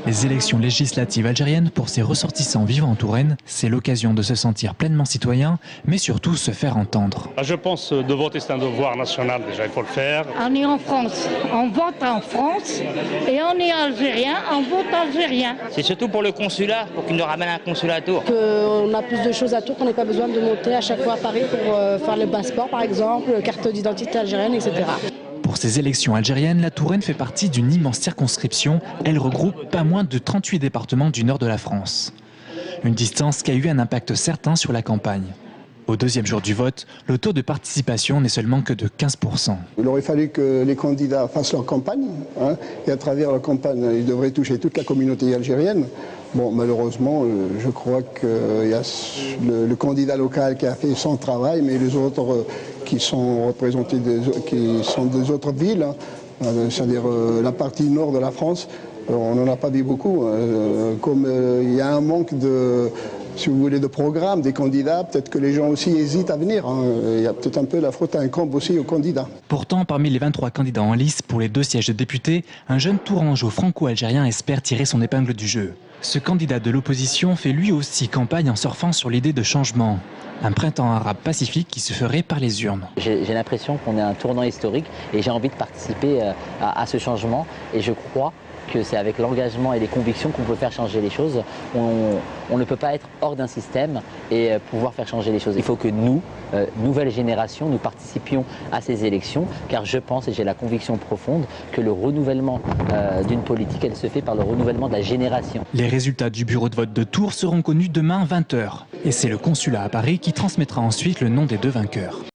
Les élections législatives algériennes pour ses ressortissants vivant en Touraine, c'est l'occasion de se sentir pleinement citoyen, mais surtout se faire entendre. Je pense de voter, c'est un devoir national, déjà il faut le faire. On est en France, on vote en France, et on est algérien, on vote algérien. C'est surtout pour le consulat, pour qu'il nous ramène un consulat à Tours. On a plus de choses à Tours, qu'on n'ait pas besoin de monter à chaque fois à Paris pour faire le passeport par exemple, carte d'identité algérienne, etc. Pour ces élections algériennes, la Touraine fait partie d'une immense circonscription. Elle regroupe pas moins de 38 départements du nord de la France. Une distance qui a eu un impact certain sur la campagne. Au deuxième jour du vote, le taux de participation n'est seulement que de 15%. Il aurait fallu que les candidats fassent leur campagne, et à travers leur campagne, ils devraient toucher toute la communauté algérienne. Bon, malheureusement, je crois qu'il y a le candidat local qui a fait son travail, mais les autres qui sont représentés, qui sont des autres villes, c'est-à-dire la partie nord de la France, on n'en a pas vu beaucoup. Comme il y a un manque de, si vous voulez, de programme des candidats, peut-être que les gens aussi hésitent à venir. Il y a peut-être un peu la faute incombe aussi aux candidats. Pourtant, parmi les 23 candidats en lice pour les 2 sièges de députés, un jeune tourangeau franco-algérien espère tirer son épingle du jeu. Ce candidat de l'opposition fait lui aussi campagne en surfant sur l'idée de changement. Un printemps arabe pacifique qui se ferait par les urnes. J'ai l'impression qu'on est à un tournant historique et j'ai envie de participer à ce changement. Et je crois que c'est avec l'engagement et les convictions qu'on peut faire changer les choses. On ne peut pas être hors d'un système et pouvoir faire changer les choses. Il faut que nous, nouvelle génération, nous participions à ces élections, car je pense et j'ai la conviction profonde que le renouvellement d'une politique, elle se fait par le renouvellement de la génération. Les résultats du bureau de vote de Tours seront connus demain 20h. Et c'est le consulat à Paris qui transmettra ensuite le nom des 2 vainqueurs.